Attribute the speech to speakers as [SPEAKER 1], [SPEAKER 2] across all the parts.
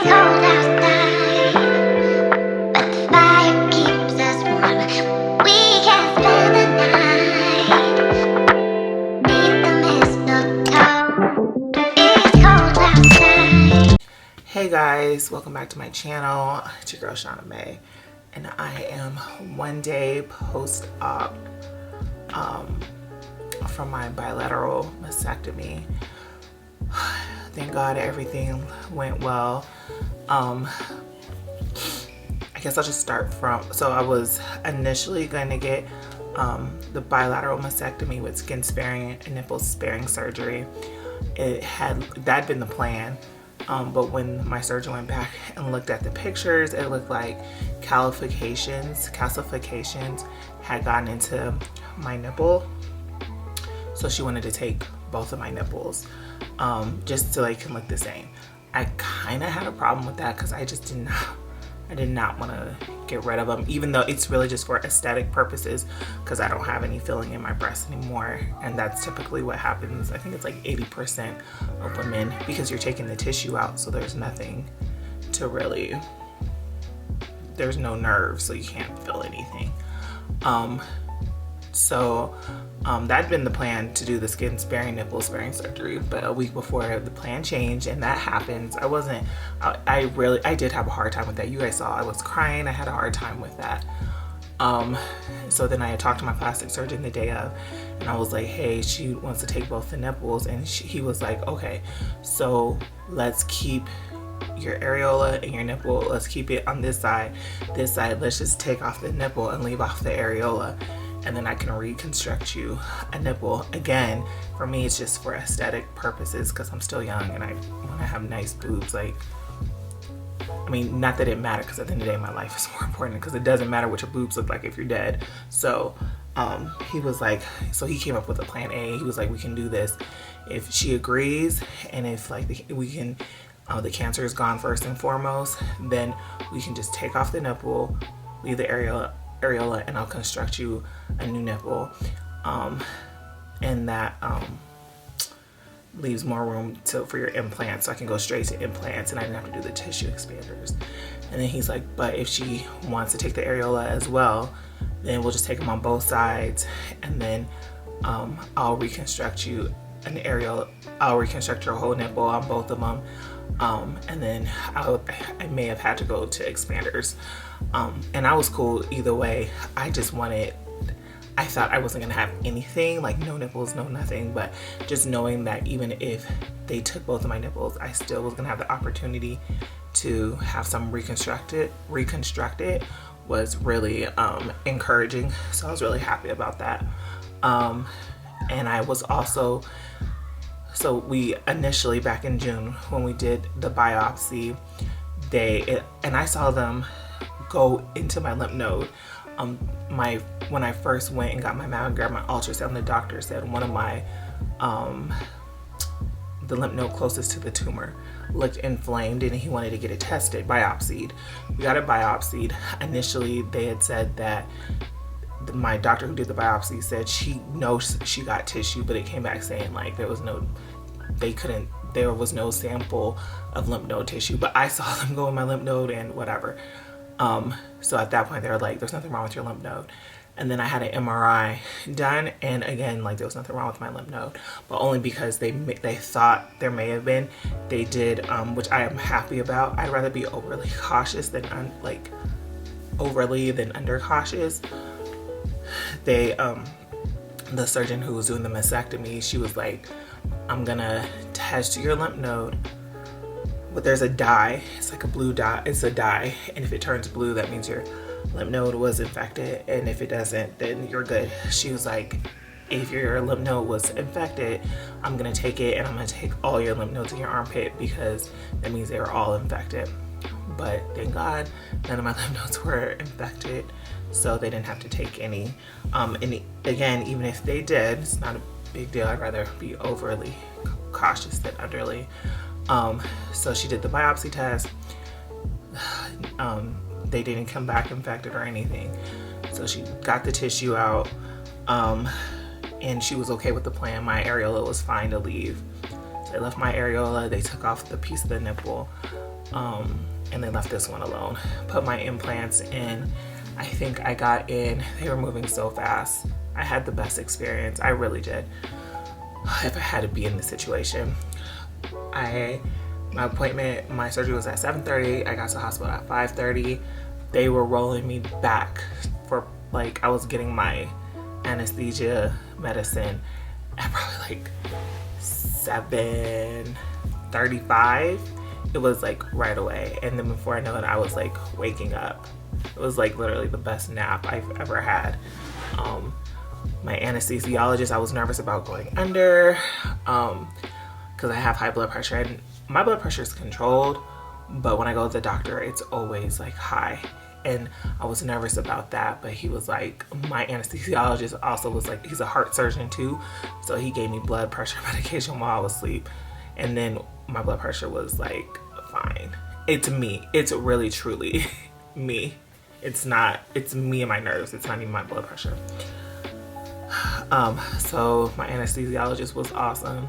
[SPEAKER 1] cold outside, but the fire keeps us warm. We can spend the night beneath the mistletoe. It's cold outside.
[SPEAKER 2] Hey guys, welcome back to my channel. It's your girl Shauna May, and I am one day post-op from my bilateral mastectomy. Thank God everything went well. I guess I'll just start from, so I was initially going to get the bilateral mastectomy with skin sparing and nipple sparing surgery. That'd been the plan. But when my surgeon went back and looked at the pictures, it looked like calcifications had gotten into my nipple. So she wanted to take both of my nipples, just so they can look the same. I kind of had a problem with that because I did not want to get rid of them, even though it's really just for aesthetic purposes, because I don't have any filling in my breast anymore, and that's typically what happens. I think it's like 80% of women, because you're taking the tissue out, so there's nothing to really, there's no nerve, so you can't feel anything. That'd been the plan, to do the skin sparing, nipple sparing surgery, but a week before the plan changed and that happens, I did have a hard time with that. You guys saw I was crying. I had a hard time with that. So then I had talked to my plastic surgeon the day of, and I was like, hey, she wants to take both the nipples, and he was like, okay, so let's keep your areola and your nipple, let's keep it on this side, let's just take off the nipple and leave off the areola, and then I can reconstruct you a nipple. Again, for me, it's just for aesthetic purposes, because I'm still young and I want to have nice boobs. Like, I mean, not that it matters, because at the end of the day, my life is more important, because it doesn't matter what your boobs look like if you're dead. So he was like, so he came up with a plan A. He was like, we can do this if she agrees, and if like we can, the cancer is gone first and foremost, then we can just take off the nipple, leave the areola, and I'll construct you a new nipple, and that leaves more room for your implants, so I can go straight to implants and I didn't have to do the tissue expanders. And then he's like, but if she wants to take the areola as well, then we'll just take them on both sides, and then I'll reconstruct you an areola, I'll reconstruct your whole nipple on both of them, and then I may have had to go to expanders, and I was cool either way. I thought I wasn't gonna have anything, like no nipples, no nothing, but just knowing that even if they took both of my nipples, I still was gonna have the opportunity to have some reconstructed was really encouraging. So I was really happy about that. And I was also, so we initially, back in June when we did the biopsy, and I saw them go into my lymph node. When I first went and got my mammogram, my ultrasound, the doctor said one of my, the lymph node closest to the tumor looked inflamed, and he wanted to get it tested, biopsied. We got it biopsied. Initially, they had said that my doctor who did the biopsy said she knows she got tissue, but it came back saying like there was no sample of lymph node tissue, but I saw them go in my lymph node and whatever. So at that point they were like, there's nothing wrong with your lymph node. And then I had an MRI done, and again, like there was nothing wrong with my lymph node, but only because they thought there may have been. They did, which I am happy about. I'd rather be overly cautious than overly than under cautious. They, the surgeon who was doing the mastectomy, she was like, I'm gonna test your lymph node, but there's a dye. It's like a blue dye. It's a dye, and if it turns blue, that means your lymph node was infected, and if it doesn't, then you're good. She was like, if your lymph node was infected, I'm gonna take it and I'm gonna take all your lymph nodes in your armpit, because that means they were all infected. But thank God none of my lymph nodes were infected, so they didn't have to take any. Again, even if they did, it's not a big deal. I'd rather be overly cautious than underly. So she did the biopsy test. They didn't come back infected or anything. So she got the tissue out, and she was okay with the plan. My areola was fine to leave. They left my areola, they took off the piece of the nipple, and they left this one alone. Put my implants in. I think I got in, they were moving so fast. I had the best experience, I really did. If I had to be in this situation. My appointment, my surgery was at 7:30. I got to the hospital at 5:30. They were rolling me back for like, I was getting my anesthesia medicine at probably like 7:35. It was like right away. And then before I know it, I was like waking up. It was like literally the best nap I've ever had. My anesthesiologist, I was nervous about going under because I have high blood pressure, and my blood pressure is controlled, but when I go to the doctor, it's always like high. And I was nervous about that, but he was like, my anesthesiologist also was like, he's a heart surgeon too, so he gave me blood pressure medication while I was asleep, and then my blood pressure was like fine. It's me. It's really truly me. It's me and my nerves. It's not even my blood pressure. So my anesthesiologist was awesome.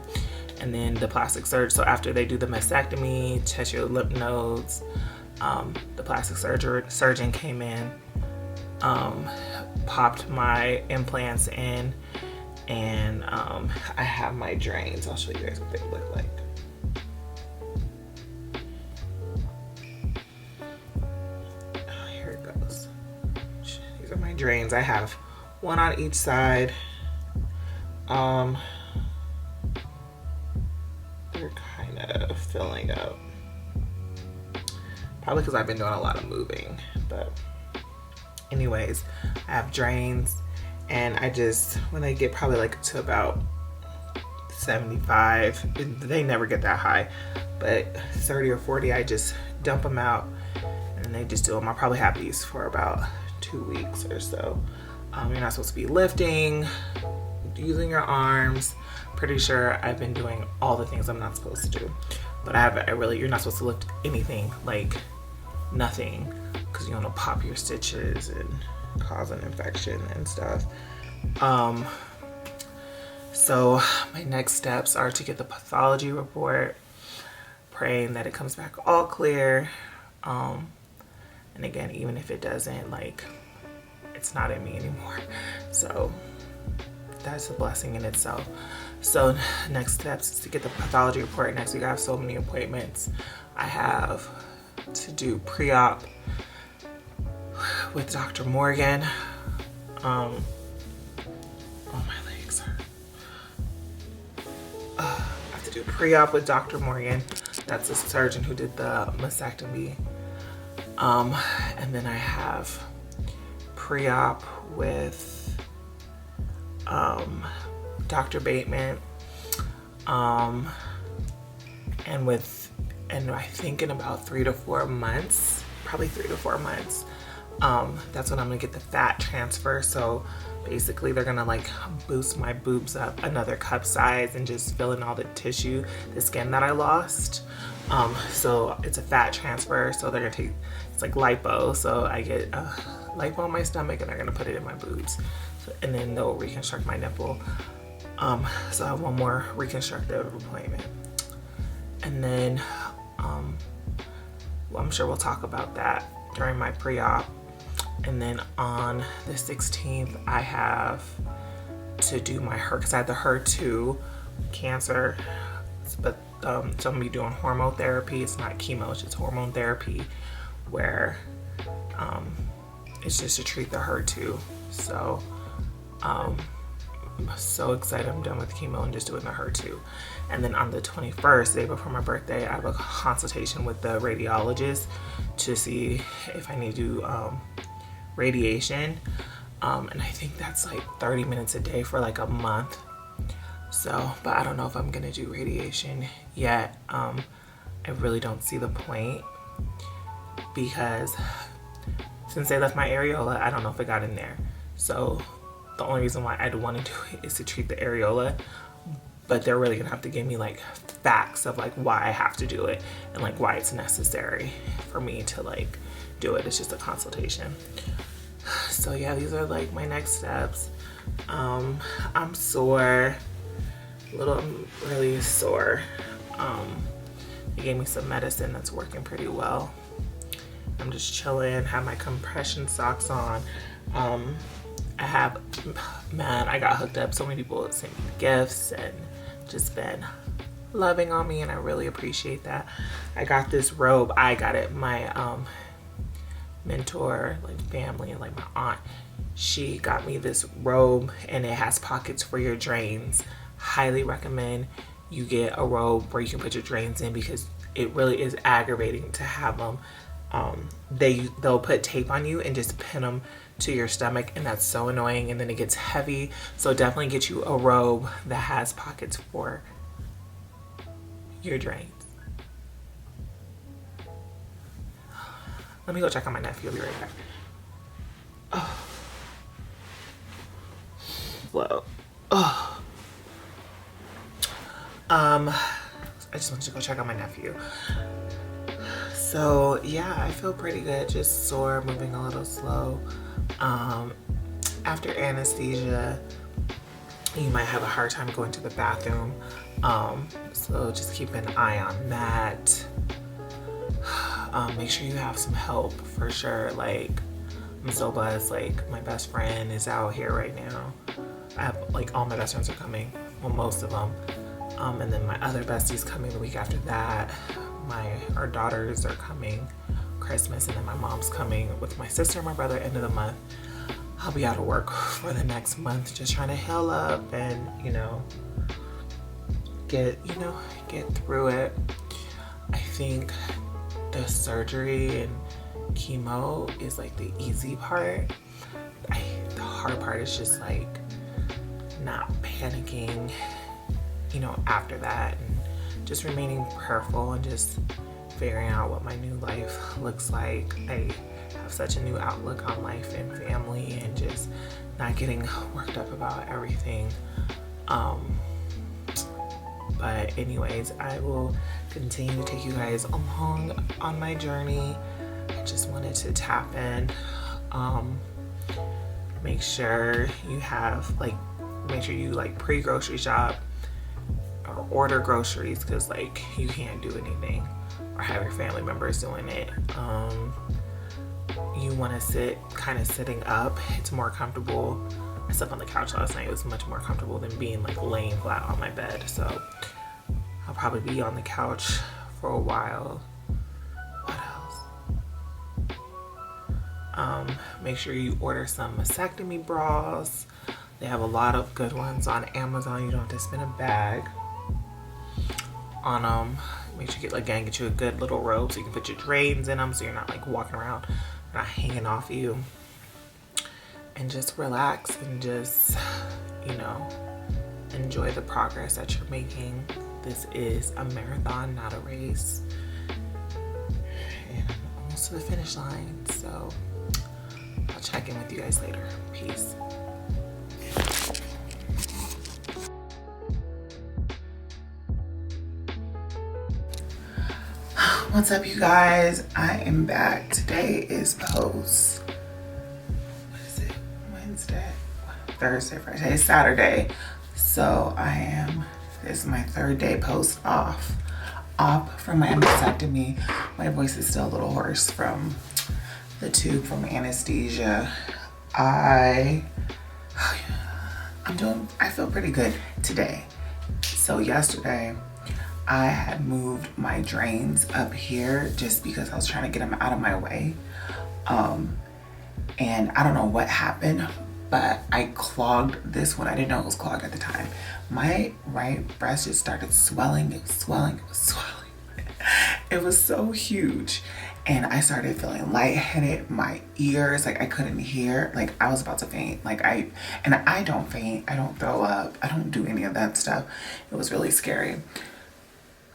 [SPEAKER 2] And then the plastic surgeon, so after they do the mastectomy, test your lymph nodes, the plastic surgeon came in, popped my implants in, and I have my drains. I'll show you guys what they look like. Oh, here it goes. These are my drains. I have one on each side. They're kind of filling up. Probably because I've been doing a lot of moving, but anyways, I have drains, and I just, when they get probably like to about 75, they never get that high, but 30 or 40, I just dump them out, and they just do them. I'll probably have these for about 2 weeks or so. You're not supposed to be lifting, using your arms. Pretty sure I've been doing all the things I'm not supposed to do, but you're not supposed to lift anything, like nothing, because you want to pop your stitches and cause an infection and stuff. So my next steps are to get the pathology report, praying that it comes back all clear. And again, even if it doesn't, like, it's not in me anymore. So that's a blessing in itself. So next steps is to get the pathology report. Next week I have so many appointments. I have to do pre-op with Dr. Morgan. Oh, my legs hurt. I have to do pre-op with Dr. Morgan. That's the surgeon who did the mastectomy. And then I have pre-op with Dr. Bateman, and I think in about 3 to 4 months, probably 3 to 4 months, that's when I'm gonna get the fat transfer. So basically they're gonna like boost my boobs up another cup size and just fill in all the tissue, the skin that I lost. So it's a fat transfer, so they're gonna take, it's like lipo, so I get lipo on my stomach and they're gonna put it in my boobs. So, and then they'll reconstruct my nipple. So I have one more reconstructive appointment. And then, well, I'm sure we'll talk about that during my pre-op. And then on the 16th, I have to do my because I had the HER2 cancer, but so I'm gonna be doing hormone therapy. It's not chemo, it's just hormone therapy, where it's just to treat the HER2. So I'm so excited. I'm done with chemo and just doing the HER2. And then on the 21st, the day before my birthday, I have a consultation with the radiologist to see if I need to do radiation. And I think that's like 30 minutes a day for like a month. So, but I don't know if I'm gonna do radiation yet. I really don't see the point, because since they left my areola, I don't know if it got in there. So the only reason why I'd want to do it is to treat the areola, but they're really gonna have to give me like facts of like why I have to do it and like why it's necessary for me to like do it. It's just a consultation. So yeah, these are like my next steps. I'm sore, I'm really sore. They gave me some medicine that's working pretty well. I'm just chilling, have my compression socks on. I got hooked up. So many people sent me gifts and just been loving on me, and I really appreciate that. I got this robe. I got it. My mentor, like family, and like my aunt, she got me this robe, and it has pockets for your drains. Highly recommend you get a robe where you can put your drains in, because it really is aggravating to have them. They'll put tape on you and just pin them to your stomach, and that's so annoying, and then it gets heavy. So definitely get you a robe that has pockets for your drains. Let me go check on my nephew. I'll be right back. Oh. Whoa. Oh. I just wanted to go check on my nephew. So yeah, I feel pretty good. Just sore, moving a little slow. After anesthesia, you might have a hard time going to the bathroom. So just keep an eye on that. Make sure you have some help for sure. Like, I'm so blessed. Like, my best friend is out here right now. I have, like, all my best friends are coming. Well, most of them. And then my other bestie's coming the week after that. Our daughters are coming Christmas, and then my mom's coming with my sister and my brother end of the month. I'll be out of work for the next month, just trying to heal up and, get through it. I think the surgery and chemo is like the easy part. The hard part is just like not panicking, after that, and just remaining prayerful and just figuring out what my new life looks like. I have such a new outlook on life and family, and just not getting worked up about everything. But anyways, I will continue to take you guys along on my journey. I just wanted to tap in. Make sure you pre-grocery shop or order groceries, because like you can't do anything, or have your family members doing it. You want to sitting up. It's more comfortable. I slept on the couch last night. It was much more comfortable than being like laying flat on my bed. So I'll probably be on the couch for a while. What else? Make sure you order some mastectomy bras. They have a lot of good ones on Amazon. You don't have to spend a bag on them. Make sure you get you a good little robe so you can put your drains in them, so you're not like walking around, not hanging off you. And just relax and just, enjoy the progress that you're making. This is a marathon, not a race. And I'm almost to the finish line, so I'll check in with you guys later. Peace. What's up, you guys? I am back. Today is post. What is it? Wednesday, Thursday, Friday, Saturday. So this is my third day post op from my mastectomy. My voice is still a little hoarse from the tube from anesthesia. I feel pretty good today. So yesterday, I had moved my drains up here just because I was trying to get them out of my way. And I don't know what happened, but I clogged this one. I didn't know it was clogged at the time. My right breast just started swelling. It was so huge. And I started feeling lightheaded. My ears, I couldn't hear. I was about to faint. I don't faint. I don't throw up. I don't do any of that stuff. It was really scary.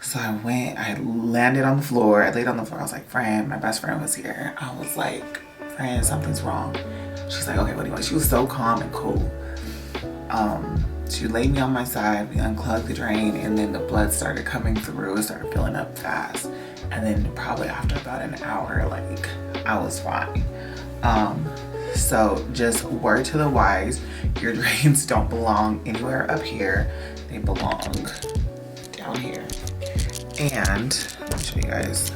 [SPEAKER 2] So I landed on the floor. I laid on the floor. I was like, Fran, my best friend was here. I was like, Fran, something's wrong. She's like, okay, what do you want? She was so calm and cool. She laid me on my side. We unplugged the drain, and then the blood started coming through. It started filling up fast. And then probably after about an hour, I was fine. So just word to the wise, your drains don't belong anywhere up here. They belong down here. And let me show you guys,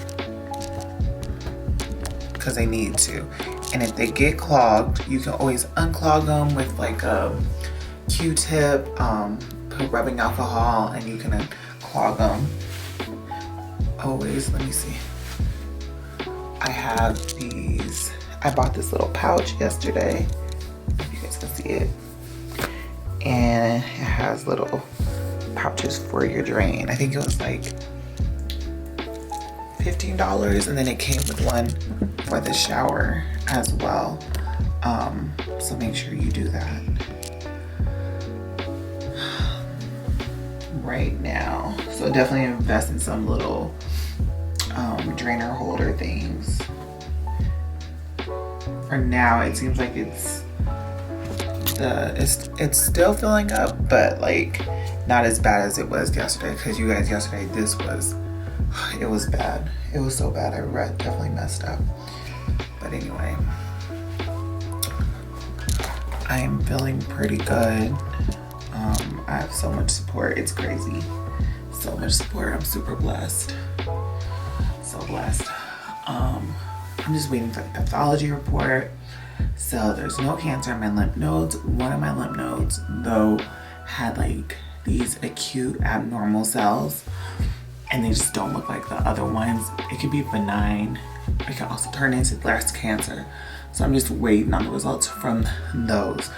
[SPEAKER 2] because they need to. And if they get clogged, you can always unclog them with like a Q-tip, put rubbing alcohol, and you can unclog them. Always, let me see. I have these. I bought this little pouch yesterday. You guys can see it. And it has little pouches for your drain. I think it was like $15, and then it came with one for the shower as well. So make sure you do that. Right now. So definitely invest in some little drainer holder things. For now, it seems like it's still filling up, but like not as bad as it was yesterday. Because you guys, yesterday it was bad. It was so bad. I definitely messed up. But anyway, I am feeling pretty good. I have so much support. It's crazy. So much support. I'm super blessed. So blessed. I'm just waiting for the pathology report. So there's no cancer in my lymph nodes. One of my lymph nodes, though, had like these acute abnormal cells, and they just don't look like the other ones. It could be benign. It can also turn into breast cancer. So I'm just waiting on the results from those.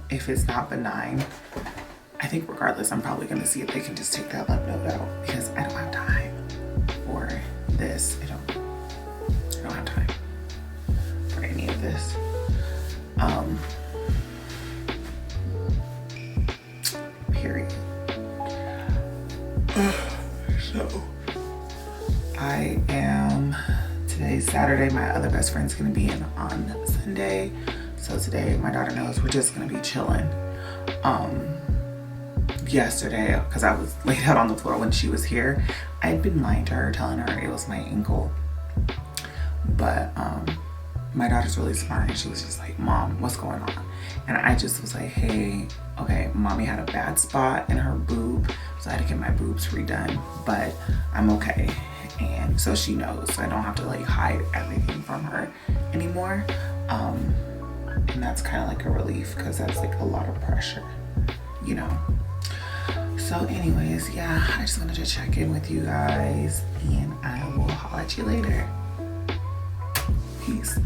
[SPEAKER 2] If it's not benign, I think regardless, I'm probably gonna see if they can just take that lymph node out, because I don't have time for this. I don't have time for any of this. Period. So today's Saturday. My other best friend's gonna be in on Sunday. So today, my daughter knows we're just gonna be chilling. Yesterday, because I was laid out on the floor when she was here, I had been lying to her, telling her it was my ankle. But my daughter's really smart, and she was just like, Mom, what's going on? And I just was like, hey, okay, Mommy had a bad spot in her boob, so I had to get my boobs redone, but I'm okay. And so she knows, so I don't have to like hide everything from her anymore. And that's kind of like a relief, because that's like a lot of pressure, you know. So anyways, yeah, I just wanted to check in with you guys, and I will holler at you later. Peace.